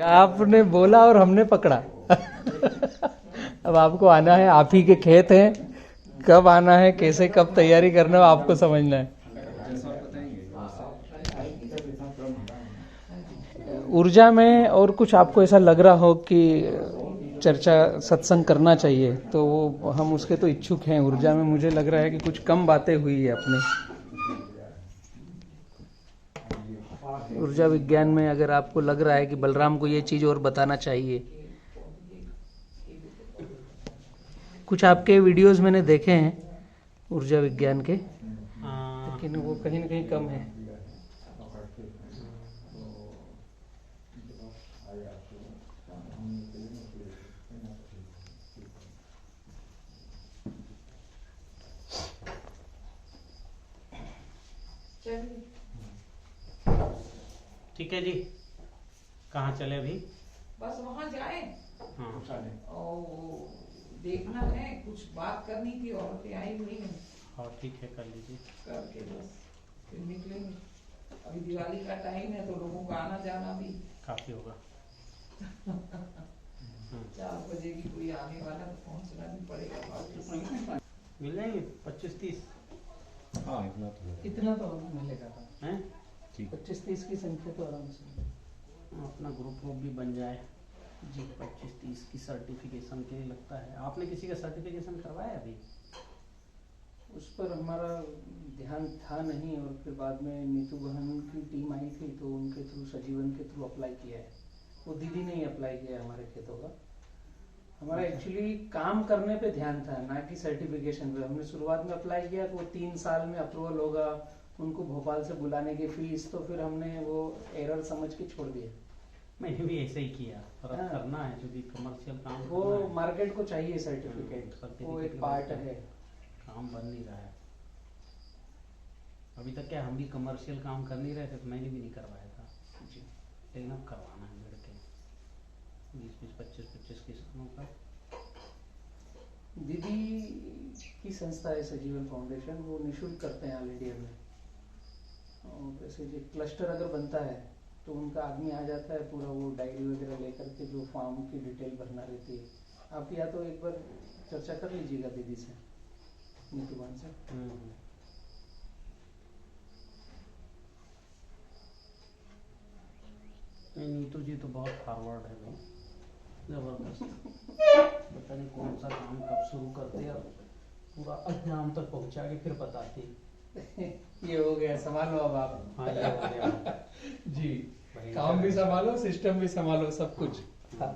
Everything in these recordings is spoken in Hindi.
आपने बोला और हमने पकड़ा। अब आपको आना है, आप ही के खेत हैं, कब आना है, कैसे कब तैयारी करना है आपको समझना है। ऊर्जा में और कुछ आपको ऐसा लग रहा हो कि चर्चा सत्संग करना चाहिए तो वो हम उसके तो इच्छुक हैं। ऊर्जा में मुझे लग रहा है कि कुछ कम बातें हुई है अपनी। ऊर्जा विज्ञान में अगर आपको लग रहा है कि बलराम को ये चीज और बताना चाहिए, कुछ आपके वीडियोस मैंने देखे हैं ऊर्जा विज्ञान के, लेकिन वो कहीं ना कहीं कम है। ठीक है जी, कहाँ चले अभी? बस वहाँ जाए। हाँ, और देखना है, कुछ बात करनी थी, औरतें आई हुई हैं। हाँ ठीक है, कर लीजिए। करके बस फिर निकलेंगे। अभी दिवाली का टाइम है तो लोगों का आना जाना भी काफी होगा। 4 बजे भी कोई आने वाला तो पहुँचना भी पड़ेगा। मिल जाएंगे 25-30। हाँ इतना तो मिलेगा हैं? 25-30 की संख्या तो आराम से। अपना ग्रुप भी बन जाए जी। 25-30 की सर्टिफिकेशन के लिए लगता है। आपने किसी का सर्टिफिकेशन करवाया अभी? उस पर हमारा ध्यान था नहीं, और फिर बाद में नीतू बहन की टीम आई थी तो उनके थ्रू, सजीवन के थ्रू अप्लाई किया है। वो दीदी ने ही अप्लाई किया हमारे खेतों का। हमारा एक्चुअली काम करने पे ध्यान था, ना कि सर्टिफिकेशन पे। हमने शुरुआत में अप्लाई किया तो वो 3 साल में अप्रूवल होगा, उनको भोपाल से बुलाने की फीस, तो फिर हमने वो एरर समझ के छोड़ दिया। मैंने भी ऐसे ही किया, पर अब हाँ। करना है क्योंकि कमर्शियल काम वो करना है। मार्केट को चाहिए सर्टिफिकेट, वो एक पार्ट है। काम बन नहीं रहा है अभी तक। क्या हम भी कमर्शियल काम कर नहीं रहे थे तो मैंने भी नहीं करवाया था जी। लेकिन अब करवाना है मेरे के 20-20, 25-25 किसानों का। दीदी की संस्था है सजीवन फाउंडेशन, वो निःशुल्क करते हैं ऑल इंडिया में। और वैसे जो क्लस्टर अगर बनता है तो उनका आदमी आ जाता है, पूरा वो डायरी वगैरह लेकर के, जो फार्म की डिटेल भरना रहती है। आप या तो एक बार चर्चा कर लीजिएगा दीदी से, नीतू बहन से। नीतू जी तो बहुत फॉरवर्ड है भाई, जबरदस्त। पता नहीं कौन सा काम कब शुरू करते और पूरा अंजाम तक पहुंचा के फिर बताती। ये हो गया, संभालो अब आप। हाँ ये हो गया जी, काम भी संभालो, सिस्टम भी संभालो, सब कुछ। हाँ।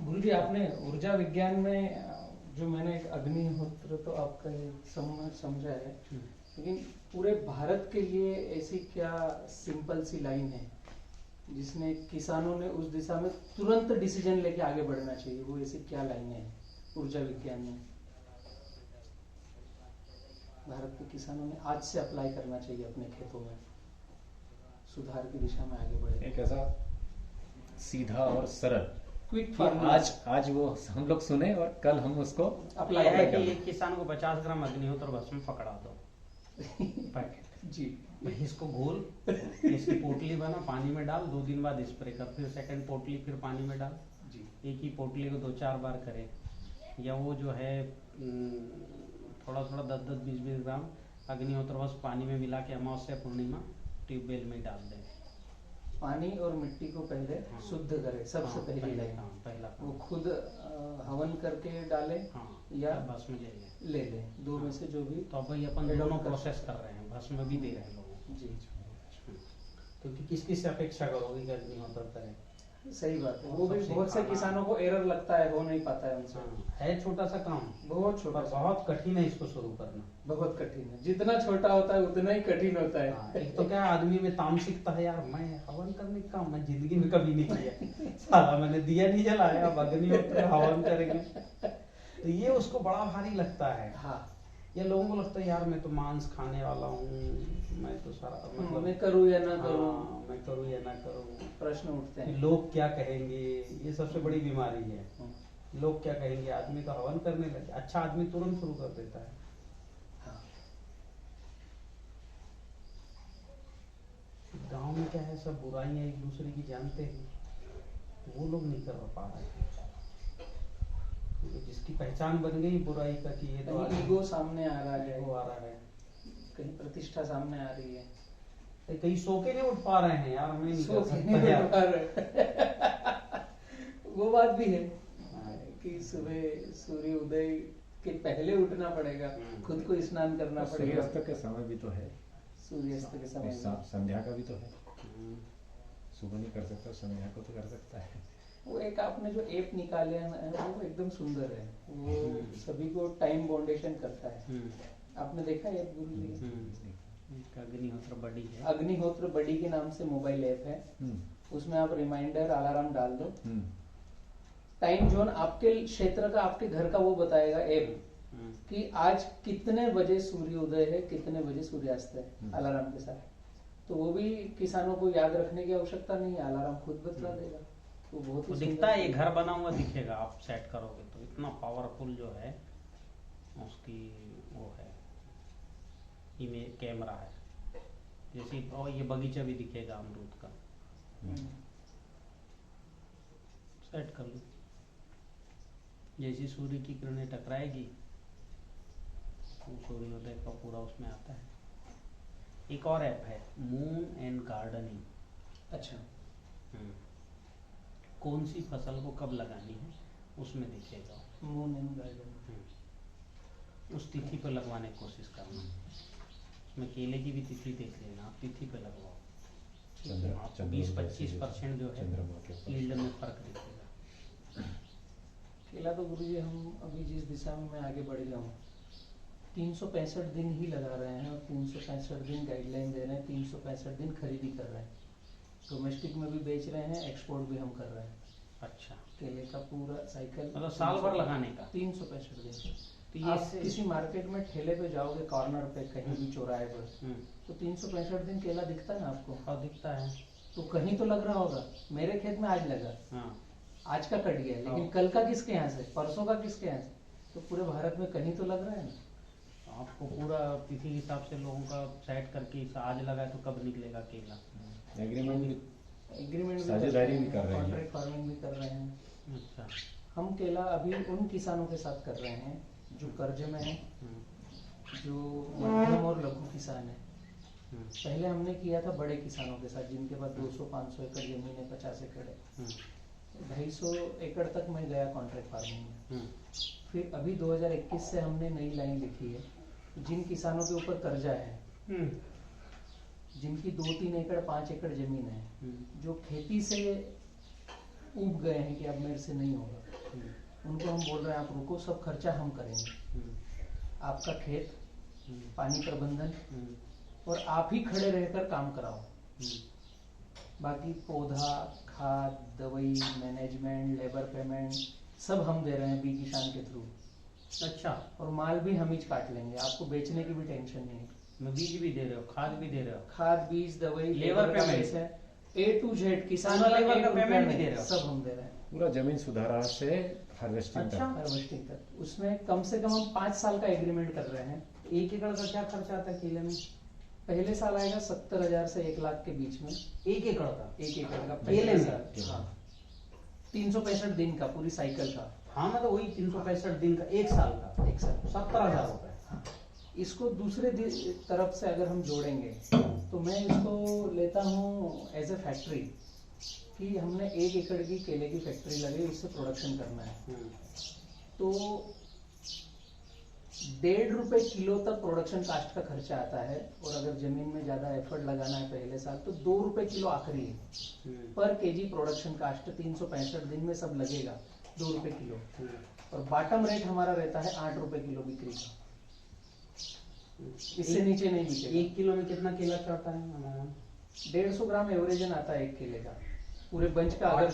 गुरु जी, आपने ऊर्जा विज्ञान में जो मैंने एक अग्निहोत्र तो आपका समझा है, लेकिन पूरे भारत के लिए ऐसी क्या सिंपल सी लाइन है जिसने किसानों ने उस दिशा में तुरंत डिसीजन लेके आगे बढ़ना चाहिए? वो ऐसी क्या लाइनें हैं ऊर्जा विज्ञान में भारत के किसानों ने आज से अप्लाई करना चाहिए अपने खेतों में, सुधार की दिशा में आगे बढ़े? एक ऐसा सीधा और सरल क्विक कि आज वो हम लोग सुने और कल हम उसको अप्लाई है कि एक किसान को 50 ग्राम अग्निहोत्र भस्म पकड़ा दो पैकेट जी। इसको घोल, इसकी पोटली बना, पानी में डाल, 2 दिन बाद स्प्रे कर, फिर सेकंड पोटली फिर पानी में डाल जी। एक ही पोटली को 2-4 बार करे। या वो जो है थोड़ा 10-10, 20-20 ग्राम अग्निहोत्र भस्म पानी में मिला के अमावस्या पूर्णिमा ट्यूबवेल में डाल दे। पानी और मिट्टी को पहले शुद्ध करे, सबसे पहली लाइन। पहला वो खुद हवन करके डाले या भस्म ले ले 2 में से जो भी। तो भाई अपन दोनों प्रोसेस कर रहे हैं, भस्म भी दे रहे हैं लोगों को जी। क्योंकि किस से अपेक्षा करोगे कि अग्निहोत्र करें? सही बात है। वो भी बहुत से किसानों को एरर लगता है, हो नहीं पाता है उनसे। है छोटा सा काम, बहुत छोटा, बहुत कठिन है इसको शुरू करना। बहुत कठिन है, जितना छोटा होता है उतना ही कठिन होता है। एक तो क्या आदमी में तामसिकता है, यार मैं हवन करने का काम मैं जिंदगी में कभी नहीं किया, साला मैंने दिया नहीं जलाया, अब अग्निहोत्र हवन करेंगे, तो ये उसको बड़ा भारी लगता है। हाँ। या लोगों को लगता है यार मैं तो मांस खाने वाला हूँ, मैं तो सारा मतलब मैं करूँ या ना करूँ, मैं करूँ या ना करूँ, प्रश्न उठते हैं। लोग क्या कहेंगे, ये सबसे बड़ी बीमारी है। लोग क्या कहेंगे, आदमी तो हवन करने लगे। अच्छा आदमी तुरंत शुरू कर देता है। हाँ। क्या है, सब बुराइयां एक दूसरे की जानते हैं, तो वो लोग नहीं कर पा रहे हैं। क्योंकि जिसकी पहचान बन गई बुराई का कि ये तो कहीं ईगो सामने आ रहा है, वो आ रहा है, कहीं प्रतिष्ठा सामने आ रही है, कहीं सो के नहीं उठ पा रहे हैं यार, मैं नहीं सो कर के सकता नहीं यार। उठ पा रहे। वो बात भी है कि सुबह सूर्य उदय के पहले उठना पड़ेगा, खुद को स्नान करना पड़ेगा। सूर्यास्त का समय भी तो है, सूर्यास्त के समय में। संध्या का भी तो है। सुबह नहीं कर सकता, संध्या को तो कर सकता है। वो एक आपने जो ऐप निकाले है वो एकदम सुंदर है, वो सभी को टाइम बाउंडेशन करता है। आपने देखा है गुरु जी? अग्निहोत्र बड़ी है, अग्निहोत्र बड़ी के नाम से मोबाइल ऐप है, उसमें आप रिमाइंडर अलार्म डाल दो, टाइम जोन आपके क्षेत्र का, आपके घर का वो बताएगा ऐप कि आज कितने बजे सूर्योदय है, कितने बजे सूर्यास्त है, अलार्म के साथ। तो वो भी किसानों को याद रखने की आवश्यकता नहीं है, अलार्म खुद बतला देगा। तो बहुत वो ही दिखता है, ये घर बना हुआ दिखेगा, आप सेट करोगे तो इतना पावरफुल जो है उसकी वो है, इमेज कैमरा है। जैसे और ये बगीचा भी दिखेगा अमरूद का, सेट कर लो। जैसे सूर्य की किरणें टकराएगी तो सूर्योदय का पूरा उसमें आता है। एक और ऐप है मून एंड गार्डनिंग। अच्छा, कौन सी फसल को कब लगानी है उसमें दिखेगा, मून एंड गार्डन। उस तिथि पर लगवाने की कोशिश करना। उसमें केले की भी तिथि देख लेना, आप तिथि पे लगवाओ, आपको 20-25% जो है यील्ड में फर्क दिखेगा। केला तो गुरुजी हम अभी जिस दिशा में मैं आगे बढ़ गया हूँ, 365 दिन ही लगा रहे हैं और 365 दिन गाइडलाइन दे रहे हैं, 365 दिन खरीदी कर रहे हैं, डोमेस्टिक में भी बेच रहे हैं, एक्सपोर्ट भी हम कर रहे हैं। अच्छा, केले का पूरा साइकिल मतलब साल भर लगाने का 365 दिन। तो आप किसी मार्केट में ठेले पे जाओगे, कॉर्नर पे कहीं भी चौराहे पर, तो 365 दिन केला दिखता है ना आपको? और दिखता है तो कहीं तो लग रहा होगा। मेरे खेत में आज लगा, आज का कट गया, लेकिन कल का किसके यहाँ से, परसों का किसके यहाँ से? तो पूरे भारत में कहीं तो लग रहा है ना। आपको पूरा तिथि हिसाब से लोगों का सेट करके आज लगा तो कब निकलेगा केला। एग्रीमेंट साझेदारी भी कर रहे हैं, कॉन्ट्रैक्ट फार्मिंग भी कर रहे हैं। अच्छा, हम केला अभी उन किसानों के साथ कर रहे हैं जो कर्ज में है, जो मध्यम और लघु किसान है। पहले हमने किया था बड़े किसानों के साथ, जिनके पास 200-500 एकड़ जमीन है, 50 एकड़ है, 250 एकड़ तक मैं गया कॉन्ट्रैक्ट फार्मिंग में। फिर अभी 2021 से हमने नई लाइन लिखी है, जिन किसानों के ऊपर कर्जा है, जिनकी 2-3 एकड़ 5 एकड़ जमीन है, जो खेती से ऊब गए हैं कि अब मेरे से नहीं होगा, उनको हम बोल रहे हैं आप रुको, सब खर्चा हम करेंगे, आपका खेत, पानी प्रबंधन और आप ही खड़े रहकर काम कराओ, बाकी पौधा, खाद, दवाई, मैनेजमेंट, लेबर पेमेंट सब हम दे रहे हैं बी किसान के थ्रू। अच्छा, और माल भी हम ही काट लेंगे, आपको बेचने की भी टेंशन नहीं है। बीज भी दे रहे हो, खाद भी दे रहे हो, खाद, बीज, दवाई, लेबर पेमेंट है, A to Z किसान पूरा का लेबर का एक पेमेंट रुपया भी दे नहीं, रहे हो? सब हम दे रहे हैं, पूरा जमीन सुधारा से हार्वेस्टिंग अच्छा। तक। हार्वेस्टिंग तक। उसमें कम से कम हम 5 साल का एग्रीमेंट कर रहे हैं। 1 एकड़ का क्या खर्चा आता है केले में? पहले साल आएगा 70,000 से 1 लाख के बीच में, 1 एकड़ का? 1 एकड़ का केले पहले में? साल। हाँ, 365 दिन का, पूरी साइकिल का। हाँ, मतलब वही 365 दिन का, 1 साल का, 1 साल 70,000 रुपए। इसको दूसरे तरफ से अगर हम जोड़ेंगे तो मैं इसको लेता हूँ एज ए फैक्ट्री, कि हमने 1 एकड़ की केले की फैक्ट्री लगी, उससे प्रोडक्शन करना है, तो 1.5 रुपए किलो तक प्रोडक्शन कास्ट का खर्चा आता है। और अगर जमीन में ज्यादा एफर्ट लगाना है पहले साल तो 2 रुपए किलो आखिरी है पर केजी प्रोडक्शन कास्ट। 365 दिन में सब लगेगा 2 रुपए किलो। और बॉटम रेट हमारा रहता है 8 रुपए किलो बिक्री का, इससे नीचे नहीं बिकेगा। 1 किलो में कितना केला चढ़ता है अमूमन? 150 ग्राम एवरेजन आता है 1 केले का, पूरे बंच का। अगर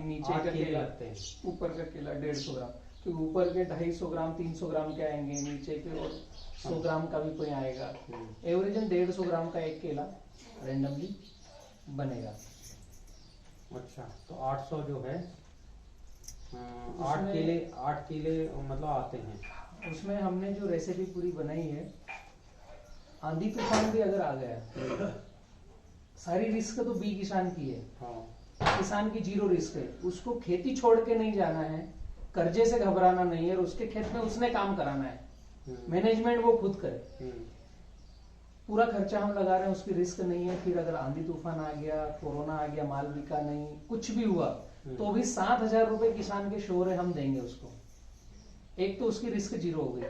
नीचे का केला लगते हैं, ऊपर का केला 150 ग्राम, तो ऊपर के 250 ग्राम 300 ग्राम के आएंगे, नीचे के और 100 ग्राम का भी कोई आएगा। एवरेजन 150 ग्राम का 1 केला रेंडमली बनेगा। अच्छा, तो 800 जो है 8 केले मतलब आते हैं। उसमें हमने जो रेसिपी पूरी बनाई है, आंधी तूफान भी अगर आ गया सारी रिस्क तो बी किसान की है, हाँ किसान की जीरो रिस्क है, उसको खेती छोड़ के नहीं जाना है, कर्जे से घबराना नहीं है, और उसके खेत में उसने काम कराना है, मैनेजमेंट वो खुद करे, पूरा खर्चा हम लगा रहे हैं, उसकी रिस्क नहीं है। फिर अगर आंधी तूफान आ गया, कोरोना आ गया, माल बिका नहीं, कुछ भी हुआ तो भी 7,000 रुपए किसान के शोर है, हम देंगे उसको। एक तो उसकी रिस्क जीरो हो गई,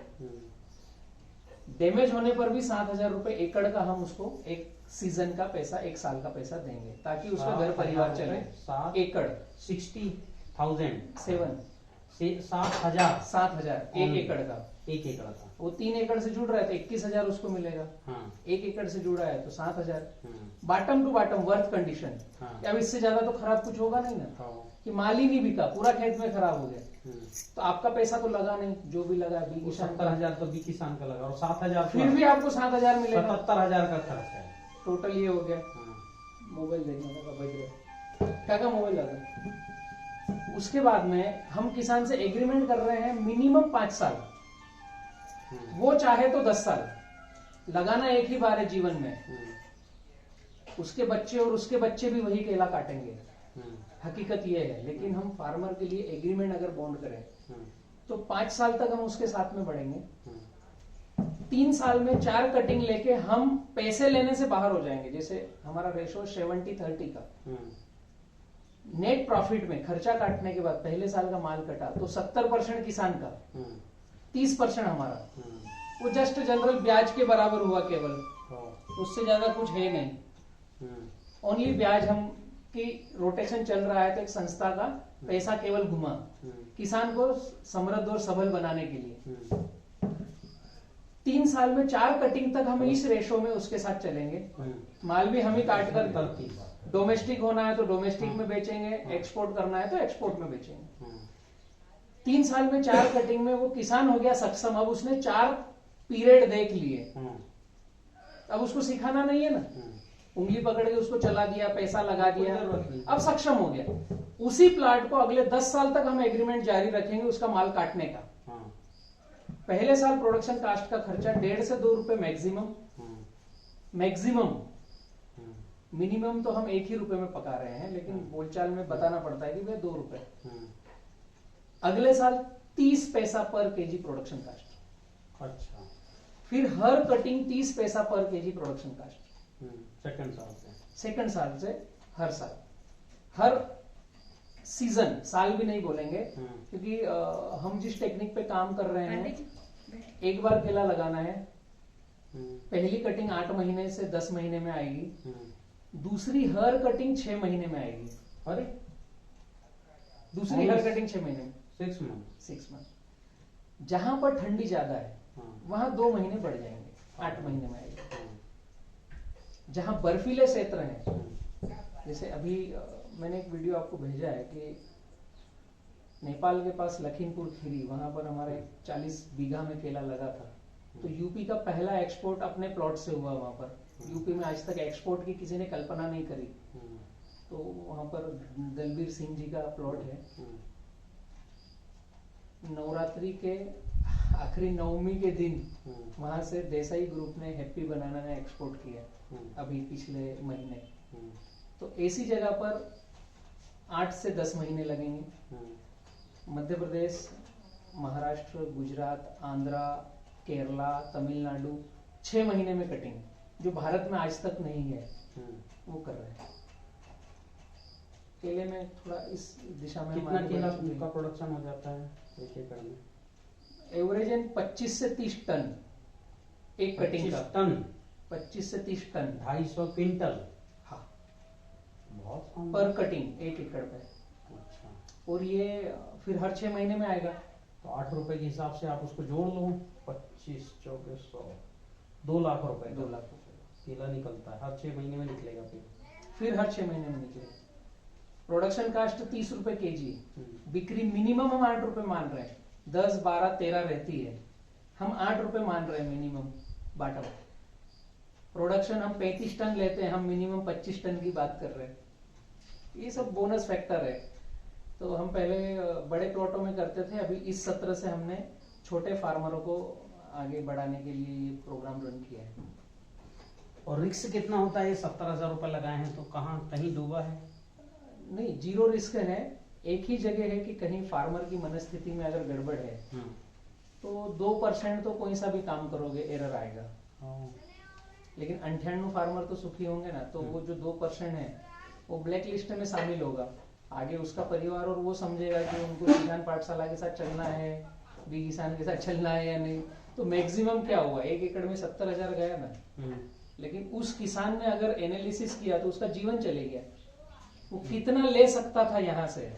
डैमेज होने पर भी 7,000 रुपए एकड़ का हम उसको एक सीजन का पैसा, एक साल का पैसा देंगे, ताकि उसका घर परिवार चले। 7 एकड़ 60,000 7 7,000 7,000 एक एकड़ का, एक एकड़ का। वो 3 एकड़ से जुड़ रहा है तो 21,000 उसको मिलेगा। हाँ 1 एकड़ से जुड़ा है तो 7,000। हाँ bottom to bottom worth condition. हाँ। अब इससे ज्यादा तो खराब कुछ होगा नहीं ना, हाँ। कि माल ही नहीं बिका, पूरा खेत में खराब हो गया, हम्म। तो आपका पैसा तो लगा नहीं, जो भी लगा बी वो किसान का, 70,000 तो बी किसान का लगा और 7,000 फिर भी आपको 7,000 मिलेगा। 77,000 का खर्च है। टोटल ये हो गया। हाँ। मोबाइल देखने का बज रहा, क्या का मोबाइल लगा। उसके बाद में हम किसान से एग्रीमेंट कर रहे हैं मिनिमम 5 साल, वो चाहे तो 10 साल, लगाना एक ही बार है जीवन में। उसके बच्चे और उसके बच्चे भी वही केला काटेंगे, हकीकत ये है। लेकिन हम फार्मर के लिए एग्रीमेंट अगर बॉन्ड करें तो 5 साल तक हम उसके साथ में बढ़ेंगे। 3 साल में 4 कटिंग लेके हम पैसे लेने से बाहर हो जाएंगे। जैसे हमारा रेशो 70-30 का, नेट प्रॉफिट में खर्चा काटने के बाद पहले साल का माल कटा तो 70% किसान का, 30% हमारा। वो जस्ट जनरल ब्याज के बराबर हुआ केवल, उससे ज्यादा कुछ है नहीं। ओनली ब्याज हम की रोटेशन चल रहा है तो एक संस्था का पैसा केवल घुमा किसान को समृद्ध और सबल बनाने के लिए। 3 साल में 4 कटिंग तक हम इस रेशो में उसके साथ चलेंगे। माल भी हम ही काट कर, डोमेस्टिक होना है तो डोमेस्टिक में बेचेंगे, एक्सपोर्ट करना है तो एक्सपोर्ट में बेचेंगे। 3 साल में 4 कटिंग में वो किसान हो गया सक्षम। अब उसने 4 पीरियड देख लिए, अब उसको सिखाना नहीं है ना, उंगली पकड़ के उसको चला दिया, पैसा लगा दिया, अब सक्षम हो गया। उसी प्लाट को अगले 10 साल तक हम एग्रीमेंट जारी रखेंगे उसका माल काटने का। पहले साल प्रोडक्शन कास्ट का खर्चा 1.5 से 2 रुपए मैक्सिमम, मिनिमम तो हम 1 ही रुपए में पका रहे हैं, लेकिन बोलचाल में बताना पड़ता है कि भाई 2 रुपए। अगले साल 30 पैसा पर केजी प्रोडक्शन कास्ट। अच्छा। फिर हर कटिंग 30 पैसा पर केजी प्रोडक्शन कास्ट। सेकंड साल से हर साल, हर सीजन, साल भी नहीं बोलेंगे क्योंकि हम जिस टेक्निक पे काम कर रहे हैं, एक बार केला लगाना है, पहली कटिंग 8 महीने से 10 महीने में आएगी, दूसरी हर कटिंग 6 महीने में आएगी। अरे दूसरी हर कटिंग 6 महीने में, 6 मंथ। जहां पर ठंडी ज्यादा है वहां 2 महीने बढ़ जाएंगे, 8 महीने में आएगी। जहां बर्फीले क्षेत्र हैं, जैसे अभी मैंने एक वीडियो आपको भेजा है कि नेपाल के पास लखीमपुर खीरी, वहां पर हमारे 40 बीघा में केला लगा था, तो यूपी का पहला एक्सपोर्ट अपने प्लॉट से हुआ वहां पर। यूपी में आज तक एक्सपोर्ट की किसी ने कल्पना नहीं करी, तो वहां पर दलबीर सिंह जी का प्लॉट है। नवरात्रि के आखिरी नवमी के दिन वहां से देसाई ग्रुप ने हैप्पी बनाना ने एक्सपोर्ट किया अभी पिछले महीने। तो ऐसी जगह पर 8 से 10 महीने लगेंगे। मध्य प्रदेश, महाराष्ट्र, गुजरात, आंध्रा, केरला, तमिलनाडु 6 महीने में कटिंग, जो भारत में आज तक नहीं है, वो कर रहे हैं। केले में थोड़ा इस दिशा में कितना केला का प्रोडक्शन हो जाता है एक एकड़ में? एवरेज 25 से 30 टन एक कटिंग का। 25 से 30 टन, 250 क्विंटल। हाँ, बहुत पर कटिंग 1 एकड़ पे। अच्छा। और ये फिर हर 6 महीने में आएगा। तो 8 रुपए के हिसाब से आप उसको जोड़ लो, 25, 2400, 2 लाख रुपए। 2 लाख रुपए केला निकलता है, हर 6 महीने में निकलेगा। फिर हर 6 महीने में निकलेगा। प्रोडक्शन कास्ट 30 रुपए केजी, बिक्री मिनिमम हम 8 रुपए मान रहे हैं, 10, 12, 13 रहती है, हम 8 रुपए मान रहे हैं मिनिमम बॉटम। प्रोडक्शन हम 35 टन लेते हैं, हम मिनिमम 25 टन की बात कर रहे हैं। ये सब बोनस फैक्टर है। तो हम पहले बड़े प्लॉटों में करते थे, अभी इस सत्र से हमने छोटे फार्मरों को आगे बढ़ाने के लिए ये प्रोग्राम रन किया है। और रिस्क कितना होता है? ये 70,000 रुपए लगाए हैं तो कहाँ कहीं डूबा है? नहीं, जीरो रिस्क है। एक ही जगह है कि कहीं फार्मर की मनस्थिति में अगर गड़बड़ है तो 2% तो कोई सा भी काम करोगे एरर आएगा, लेकिन 98 फार्मर तो सुखी होंगे ना। तो वो जो 2% है वो ब्लैक लिस्ट में शामिल होगा। आगे उसका परिवार और वो समझेगा कि उनको किसान पाठशाला के साथ चलना है, बी किसान के साथ चलना है या नहीं। तो मैक्सिमम क्या हुआ, 1 एकड़ में 70,000 गया ना, लेकिन उस किसान ने अगर एनालिसिस किया तो उसका जीवन चले गया। वो कितना ले सकता था यहाँ से,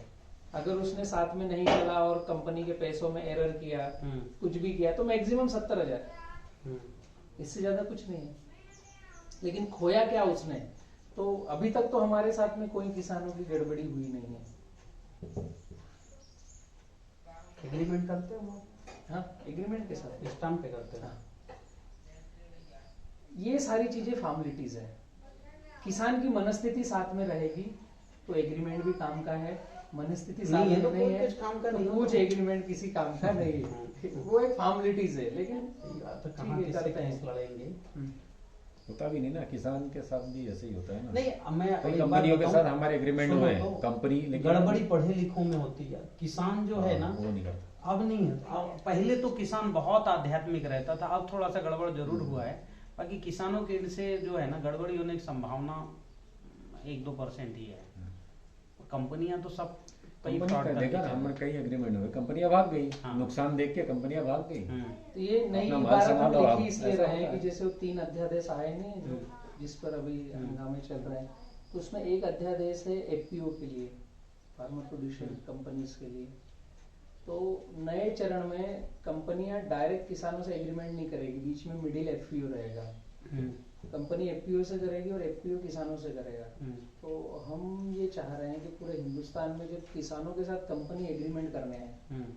अगर उसने साथ में नहीं चला और कंपनी के पैसों में एरर किया, कुछ भी किया, तो मैक्सिमम 70,000, इससे ज्यादा कुछ नहीं है। लेकिन खोया क्या उसने? तो अभी तक तो हमारे साथ में कोई किसानों की गड़बड़ी हुई नहीं है। एग्रीमेंट करते हो? हाँ, एग्रीमेंट के साथ स्टाम्प पे करते हो? हाँ। ये सारी चीजें फॉर्मेलिटीज है। किसान की मनस्थिति साथ में रहेगी तो एग्रीमेंट भी काम का है। मनस्थिति साथ में नहीं है तो कुछ एग्रीमेंट किसी काम का नहीं है। वो एक फॉर्मेलिटीज है, लेकिन कहाँ किससे कहीं लड़ेंगे? होता भी नहीं ना, किसान के साथ भी ऐसे ही होता है ना। नहीं, मैं कई कंपनियों के साथ हमारे एग्रीमेंट हुए हैं, कंपनी लेकिन गड़बड़ी पढ़े लिखों में होती है। किसान जो है ना, वो नहीं करता। अब नहीं है। अब पहले तो किसान बहुत आध्यात्मिक रहता था, अब थोड़ा सा गड़बड़ जरूर हुआ है। बाकी किसानों के से जो है ना, गड़बड़ी होने की संभावना 1-2% ही है। कंपनियां तो सब कई फ्रॉड कंपनी देखा ना, हमारे कई एग्रीमेंट हुए, कंपनियां भाग गई। नुकसान देख के कंपनियां भाग गई। तो ये नई इबारत हम लिखी इसलिए रहे हैं कि जैसे वो 3 अध्यादेश आए नहीं, जो जिस पर अभी हंगामे चल रहे हैं, तो उसमें एक अध्यादेश है एफपीओ के लिए, फार्मर प्रोड्यूसर कंपनीज के लिए। तो नए चरण में कंपनियां डायरेक्ट किसानों से एग्रीमेंट नहीं करेगी, बीच में मिडिल एफपीओ रहेगा। कंपनी एफपीओ से करेगी और एफपीओ किसानों से करेगा। तो हम ये चाह रहे हैं कि पूरे हिंदुस्तान में जब किसानों के साथ कंपनी एग्रीमेंट करने हैं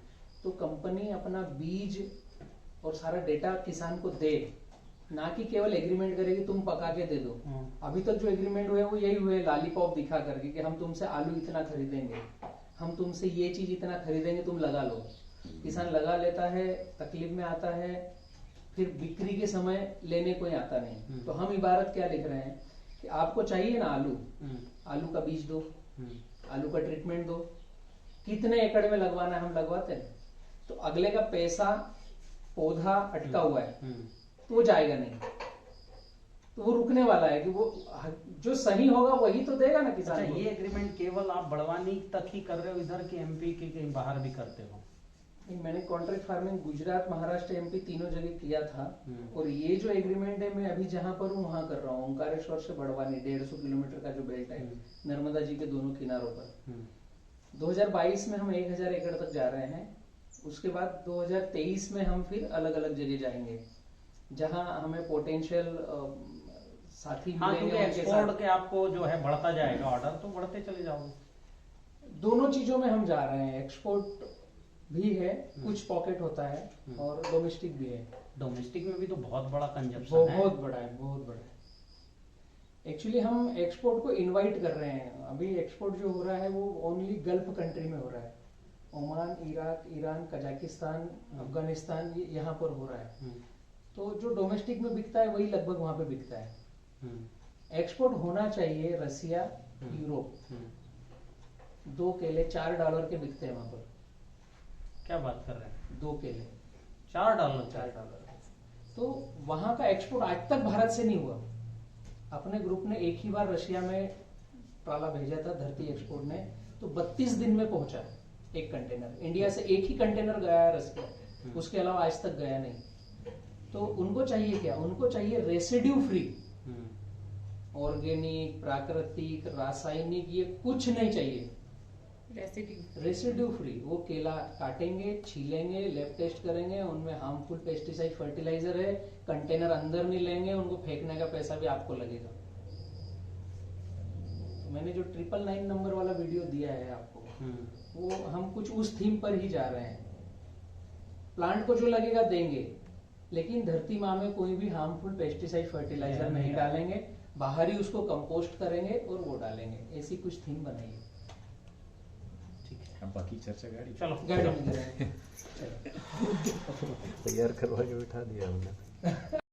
तो कंपनी अपना बीज और सारा डेटा किसान को दे, ना कि केवल एग्रीमेंट करेगी तुम पका के दे दो। अभी तक जो एग्रीमेंट हुए वो यही हुए, लॉलीपॉप दिखा करके कि हम तुमसे आलू इतना खरीदेंगे, हम तुमसे ये चीज इतना खरीदेंगे, तुम लगा लो। किसान लगा लेता है, तकलीफ में आता है, फिर बिक्री के समय लेने कोई आता नहीं। तो हम इबारत क्या लिख रहे हैं कि आपको चाहिए ना आलू, आलू का बीज दो, आलू का ट्रीटमेंट दो, कितने एकड़ में लगवाना है हम लगवाते हैं। तो अगले का पैसा पौधा अटका हुआ है तो वो जाएगा नहीं, तो वो रुकने वाला है कि वो जो सही होगा वही तो देगा ना किसान। अच्छा, ये एग्रीमेंट केवल आप बड़वानी तक ही कर रहे हो, इधर के एमपी के कहीं बाहर भी करते हो? नहीं, मैंने contract farming Gujarat, Maharashtra, MP तीनों जगह किया था। और ये जो एग्रीमेंट है मैं अभी जहां पर हूँ वहां कर रहा हूँ, ओंकारेश्वर से बड़वानी 150 किलोमीटर का जो बेल्ट है, नर्मदा जी के दोनों किनारों पर। 2022 में हम 1000 एकड़ तक जा रहे हैं। उसके बाद 2023 में हम फिर अलग अलग जगह जाएंगे जहां हमें पोटेंशियल साथी मिलेंगे। एक्सपोर्ट के आपको जो है बढ़ता जाएगा ऑर्डर, तो बढ़ते चले जाओगे। दोनों चीजों में हम जा रहे हैं, एक्सपोर्ट भी है, कुछ पॉकेट होता है, और डोमेस्टिक भी है। डोमेस्टिक में भी तो बहुत बड़ा कंजप्शन है। बहुत बड़ा है, बहुत बड़ा है। एक्चुअली हम एक्सपोर्ट को इनवाइट कर रहे हैं। अभी एक्सपोर्ट जो हो रहा है वो ओनली गल्फ कंट्री में हो रहा है, Oman, Iraq, Iran, Kazakhstan, Afghanistan, ये यहाँ पर हो रहा है। तो जो डोमेस्टिक में बिकता है वही लगभग वहां पे बिकता है। एक्सपोर्ट होना चाहिए रसिया, यूरोप। 2 केले $4 के बिकते हैं वहां पर। क्या बात कर रहे हैं? 2 केले $4। तो वहां का एक्सपोर्ट आज तक भारत से नहीं हुआ। अपने ग्रुप ने एक ही बार रशिया में ट्राला भेजा था, धरती एक्सपोर्ट ने, तो 32 दिन में पहुंचा एक कंटेनर। इंडिया से एक ही कंटेनर गया है रशिया, उसके अलावा आज तक गया नहीं। तो उनको चाहिए क्या? उनको चाहिए रेसिड्यू फ्री, ऑर्गेनिक, प्राकृतिक, रासायनिक, ये कुछ नहीं चाहिए। Residue free. वो केला काटेंगे, छीलेंगे, लैब टेस्ट करेंगे, उनमें हार्मफुल पेस्टिसाइड फर्टिलाइजर है, कंटेनर अंदर नहीं लेंगे, उनको फेंकने का पैसा भी आपको लगेगा। तो मैंने जो 999 नंबर वाला वीडियो दिया है आपको, वो हम कुछ उस थीम पर ही जा रहे हैं। प्लांट को जो लगेगा देंगे, लेकिन धरती माँ में कोई भी हार्मफुल पेस्टिसाइड फर्टिलाइजर नहीं डालेंगे, बाहर ही उसको कंपोस्ट करेंगे और वो डालेंगे। ऐसी कुछ थीम बनाइए। अब बाकी चर्चा गाड़ी चलो गाड़ी में तैयार करवा के बिठा दिया हमने।